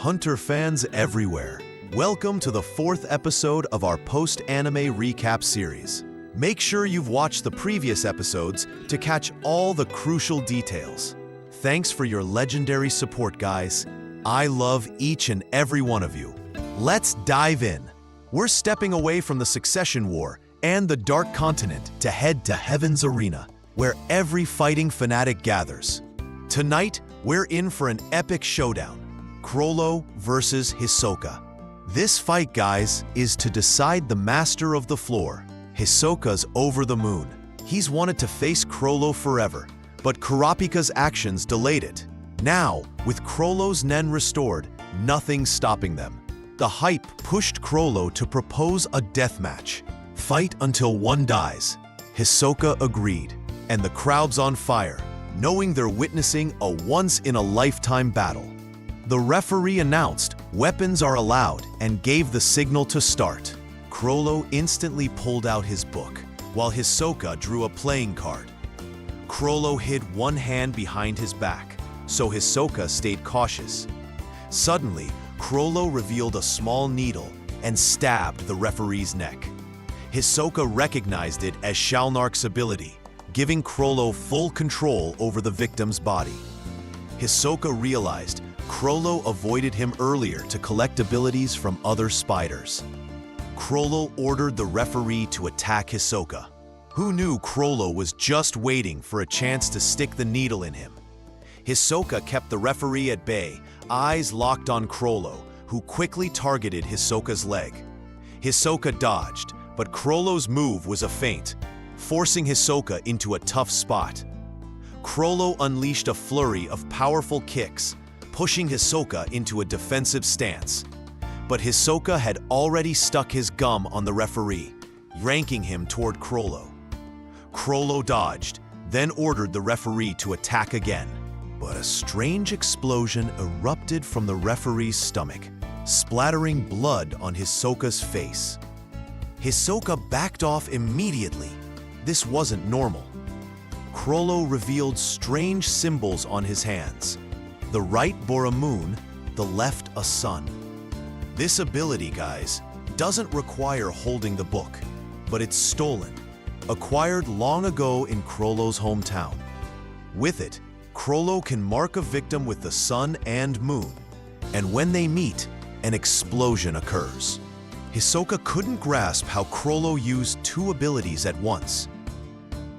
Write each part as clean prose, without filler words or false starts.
Hunter fans everywhere, welcome to the 4th episode of our post-anime recap series. Make sure you've watched the previous episodes to catch all the crucial details. Thanks for your legendary support, guys. I love each and every one of you. Let's dive in. We're stepping away from the Succession War and the Dark Continent to head to Heaven's Arena, where every fighting fanatic gathers. Tonight, we're in for an epic showdown. Chrollo versus Hisoka. This fight, guys, is to decide the master of the floor. Hisoka's over the moon. He's wanted to face Chrollo forever, but Kurapika's actions delayed it. Now, with Chrollo's Nen restored, nothing's stopping them. The hype pushed Chrollo to propose a deathmatch. Fight until one dies. Hisoka agreed, and the crowd's on fire, knowing they're witnessing a once-in-a-lifetime battle. The referee announced weapons are allowed and gave the signal to start. Chrollo instantly pulled out his book, while Hisoka drew a playing card. Chrollo hid one hand behind his back, so Hisoka stayed cautious. Suddenly, Chrollo revealed a small needle and stabbed the referee's neck. Hisoka recognized it as Shalnark's ability, giving Chrollo full control over the victim's body. Hisoka realized Chrollo avoided him earlier to collect abilities from other spiders. Chrollo ordered the referee to attack Hisoka. Who knew Chrollo was just waiting for a chance to stick the needle in him? Hisoka kept the referee at bay, eyes locked on Chrollo, who quickly targeted Hisoka's leg. Hisoka dodged, but Chrollo's move was a feint, forcing Hisoka into a tough spot. Chrollo unleashed a flurry of powerful kicks, pushing Hisoka into a defensive stance. But Hisoka had already stuck his gum on the referee, yanking him toward Chrollo. Chrollo dodged, then ordered the referee to attack again. But a strange explosion erupted from the referee's stomach, splattering blood on Hisoka's face. Hisoka backed off immediately. This wasn't normal. Chrollo revealed strange symbols on his hands. The right bore a moon, the left a sun. This ability, guys, doesn't require holding the book, but it's stolen, acquired long ago in Chrollo's hometown. With it, Chrollo can mark a victim with the sun and moon, and when they meet, an explosion occurs. Hisoka couldn't grasp how Chrollo used two abilities at once.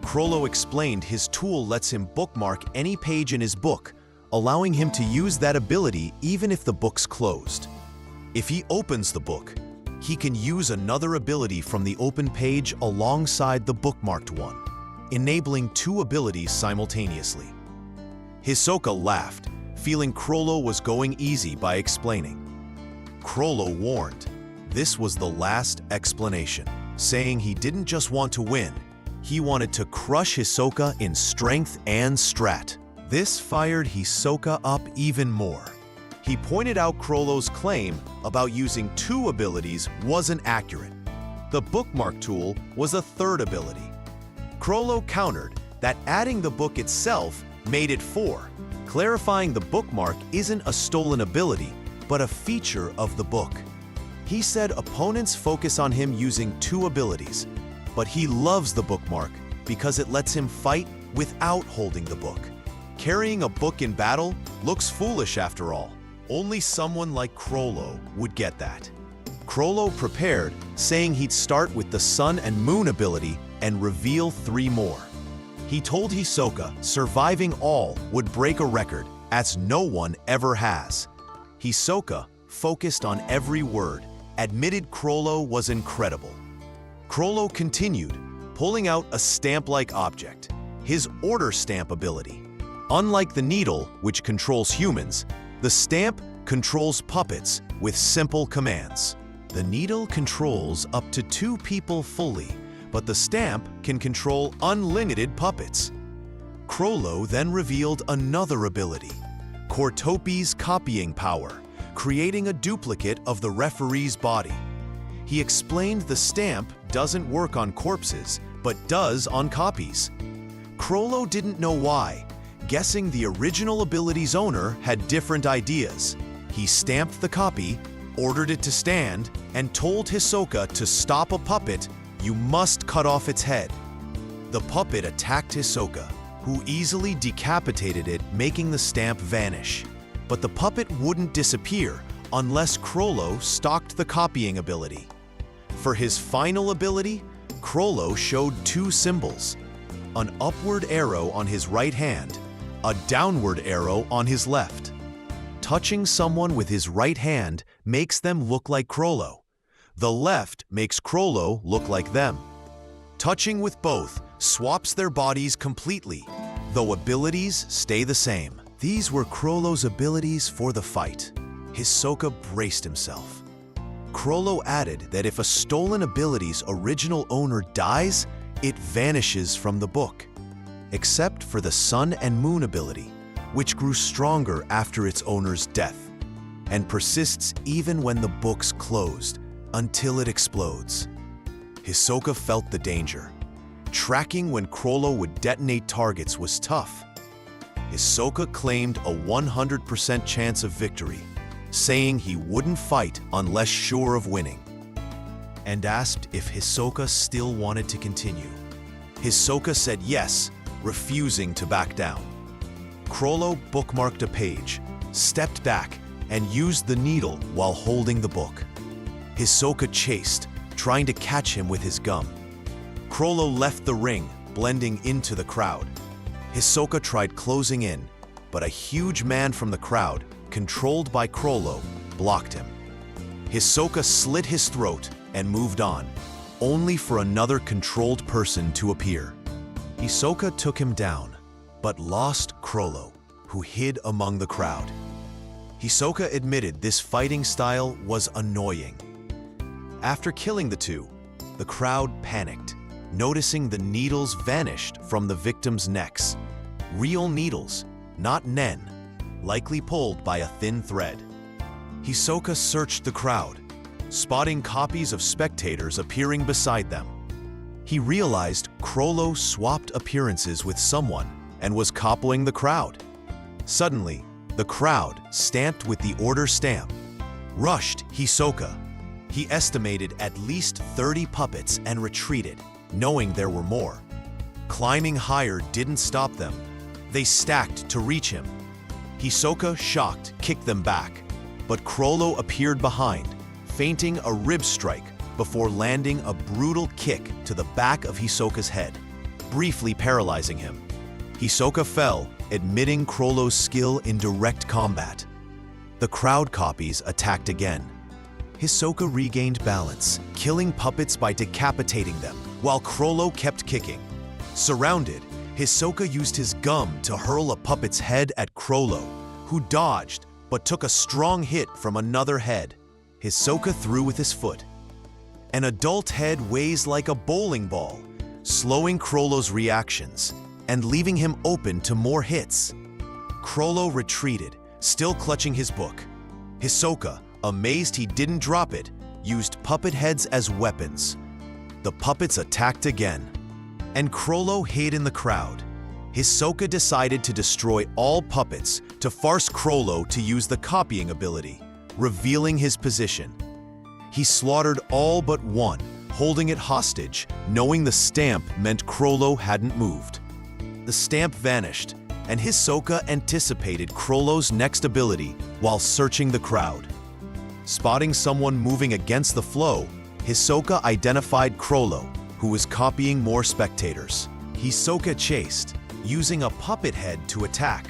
Chrollo explained his tool lets him bookmark any page in his book, allowing him to use that ability even if the book's closed. If he opens the book, he can use another ability from the open page alongside the bookmarked one, enabling two abilities simultaneously. Hisoka laughed, feeling Chrollo was going easy by explaining. Chrollo warned this was the last explanation, saying he didn't just want to win, he wanted to crush Hisoka in strength and strat. This fired Hisoka up even more. He pointed out Chrollo's claim about using two abilities wasn't accurate. The bookmark tool was a third ability. Chrollo countered that adding the book itself made it 4, clarifying the bookmark isn't a stolen ability, but a feature of the book. He said opponents focus on him using two abilities, but he loves the bookmark because it lets him fight without holding the book. Carrying a book in battle looks foolish after all. Only someone like Chrollo would get that. Chrollo prepared, saying he'd start with the Sun and Moon ability and reveal 3 more. He told Hisoka surviving all would break a record, as no one ever has. Hisoka, focused on every word, admitted Chrollo was incredible. Chrollo continued, pulling out a stamp-like object, his Order Stamp ability. Unlike the needle, which controls humans, the stamp controls puppets with simple commands. The needle controls up to 2 people fully, but the stamp can control unlimited puppets. Chrollo then revealed another ability, Cortopi's copying power, creating a duplicate of the referee's body. He explained the stamp doesn't work on corpses, but does on copies. Chrollo didn't know why, guessing the original ability's owner had different ideas. He stamped the copy, ordered it to stand, and told Hisoka to stop a puppet, you must cut off its head. The puppet attacked Hisoka, who easily decapitated it, making the stamp vanish. But the puppet wouldn't disappear unless Chrollo stocked the copying ability. For his final ability, Chrollo showed two symbols: an upward arrow on his right hand, a downward arrow on his left. Touching someone with his right hand makes them look like Chrollo. The left makes Chrollo look like them. Touching with both swaps their bodies completely, though abilities stay the same. These were Chrollo's abilities for the fight. Hisoka braced himself. Chrollo added that if a stolen ability's original owner dies, it vanishes from the book, except for the Sun and Moon ability, which grew stronger after its owner's death, and persists even when the book's closed, until it explodes. Hisoka felt the danger. Tracking when Chrollo would detonate targets was tough. Hisoka claimed a 100% chance of victory, saying he wouldn't fight unless sure of winning, and asked if Hisoka still wanted to continue. Hisoka said yes, refusing to back down. Chrollo bookmarked a page, stepped back, and used the needle while holding the book. Hisoka chased, trying to catch him with his gum. Chrollo left the ring, blending into the crowd. Hisoka tried closing in, but a huge man from the crowd, controlled by Chrollo, blocked him. Hisoka slit his throat and moved on, only for another controlled person to appear. Hisoka took him down, but lost Chrollo, who hid among the crowd. Hisoka admitted this fighting style was annoying. After killing the two, the crowd panicked, noticing the needles vanished from the victims' necks. Real needles, not nen, likely pulled by a thin thread. Hisoka searched the crowd, spotting copies of spectators appearing beside them. He realized Chrollo swapped appearances with someone and was copying the crowd. Suddenly, the crowd, stamped with the order stamp, rushed Hisoka. He estimated at least 30 puppets and retreated, knowing there were more. Climbing higher didn't stop them. They stacked to reach him. Hisoka, shocked, kicked them back, but Chrollo appeared behind, feinting a rib strike before landing a brutal kick to the back of Hisoka's head, briefly paralyzing him. Hisoka fell, admitting Chrollo's skill in direct combat. The crowd copies attacked again. Hisoka regained balance, killing puppets by decapitating them, while Chrollo kept kicking. Surrounded, Hisoka used his gum to hurl a puppet's head at Chrollo, who dodged but took a strong hit from another head. Hisoka threw with his foot. An adult head weighs like a bowling ball, slowing Chrollo's reactions and leaving him open to more hits. Chrollo retreated, still clutching his book. Hisoka, amazed he didn't drop it, used puppet heads as weapons. The puppets attacked again, and Chrollo hid in the crowd. Hisoka decided to destroy all puppets to force Chrollo to use the copying ability, revealing his position. He slaughtered all but one, holding it hostage, knowing the stamp meant Chrollo hadn't moved. The stamp vanished, and Hisoka anticipated Chrollo's next ability while searching the crowd. Spotting someone moving against the flow, Hisoka identified Chrollo, who was copying more spectators. Hisoka chased, using a puppet head to attack.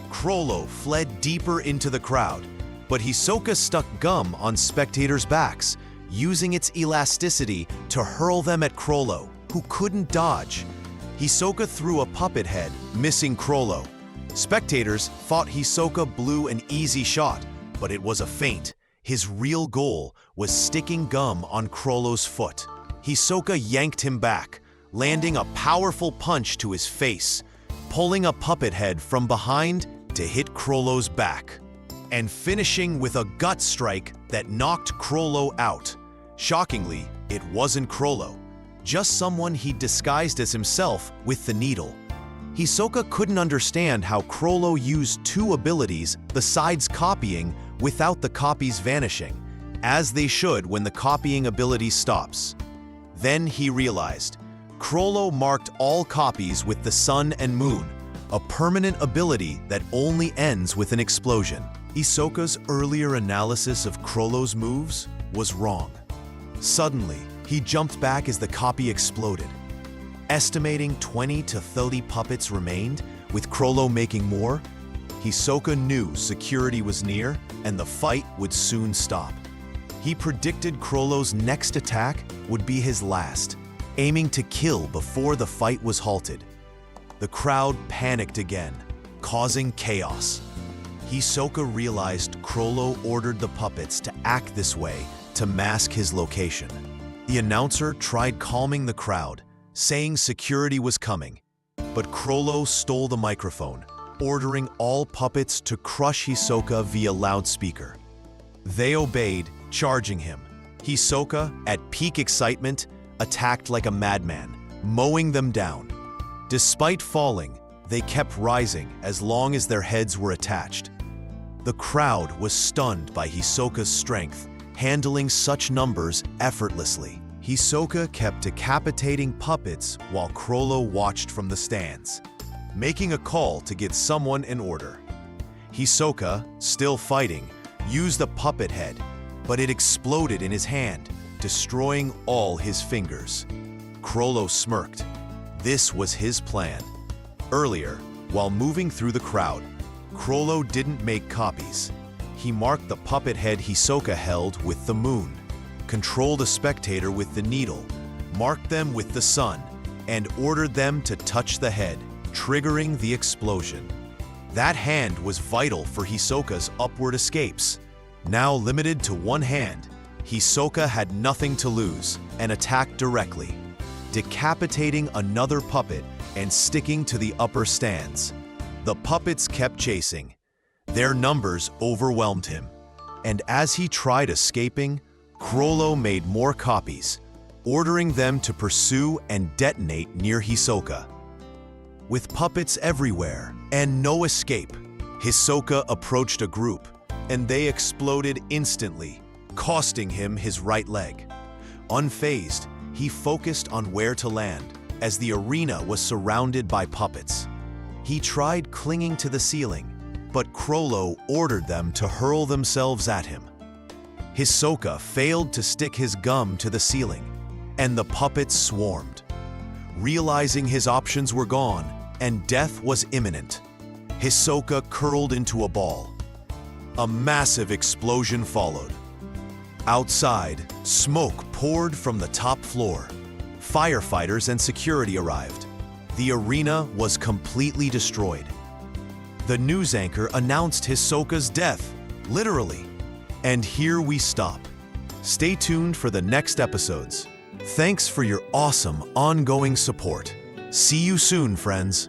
Chrollo fled deeper into the crowd, but Hisoka stuck gum on spectators' backs, using its elasticity to hurl them at Chrollo, who couldn't dodge. Hisoka threw a puppet head, missing Chrollo. Spectators thought Hisoka blew an easy shot, but it was a feint. His real goal was sticking gum on Chrollo's foot. Hisoka yanked him back, landing a powerful punch to his face, pulling a puppet head from behind to hit Chrollo's back, and finishing with a gut strike that knocked Chrollo out. Shockingly, it wasn't Chrollo, just someone he'd disguised as himself with the needle. Hisoka couldn't understand how Chrollo used two abilities besides copying without the copies vanishing, as they should when the copying ability stops. Then he realized, Chrollo marked all copies with the sun and moon, a permanent ability that only ends with an explosion. Hisoka's earlier analysis of Chrollo's moves was wrong. Suddenly, he jumped back as the copy exploded. Estimating 20 to 30 puppets remained, with Chrollo making more, Hisoka knew security was near and the fight would soon stop. He predicted Chrollo's next attack would be his last, aiming to kill before the fight was halted. The crowd panicked again, causing chaos. Hisoka realized Chrollo ordered the puppets to act this way to mask his location. The announcer tried calming the crowd, saying security was coming, but Chrollo stole the microphone, ordering all puppets to crush Hisoka via loudspeaker. They obeyed, charging him. Hisoka, at peak excitement, attacked like a madman, mowing them down. Despite falling, they kept rising as long as their heads were attached. The crowd was stunned by Hisoka's strength, handling such numbers effortlessly. Hisoka kept decapitating puppets while Chrollo watched from the stands, making a call to get someone in order. Hisoka, still fighting, used a puppet head, but it exploded in his hand, destroying all his fingers. Chrollo smirked. This was his plan. Earlier, while moving through the crowd, Chrollo didn't make copies. He marked the puppet head Hisoka held with the moon, controlled a spectator with the needle, marked them with the sun, and ordered them to touch the head, triggering the explosion. That hand was vital for Hisoka's upward escapes. Now limited to one hand, Hisoka had nothing to lose and attacked directly, decapitating another puppet and sticking to the upper stands. The puppets kept chasing. Their numbers overwhelmed him, and as he tried escaping, Chrollo made more copies, ordering them to pursue and detonate near Hisoka. With puppets everywhere and no escape, Hisoka approached a group, and they exploded instantly, costing him his right leg. Unfazed, he focused on where to land, as the arena was surrounded by puppets. He tried clinging to the ceiling, but Chrollo ordered them to hurl themselves at him. Hisoka failed to stick his gum to the ceiling, and the puppets swarmed. Realizing his options were gone and death was imminent, Hisoka curled into a ball. A massive explosion followed. Outside, smoke poured from the top floor. Firefighters and security arrived. The arena was completely destroyed. The news anchor announced Hisoka's death, literally. And here we stop. Stay tuned for the next episodes. Thanks for your awesome ongoing support. See you soon, friends.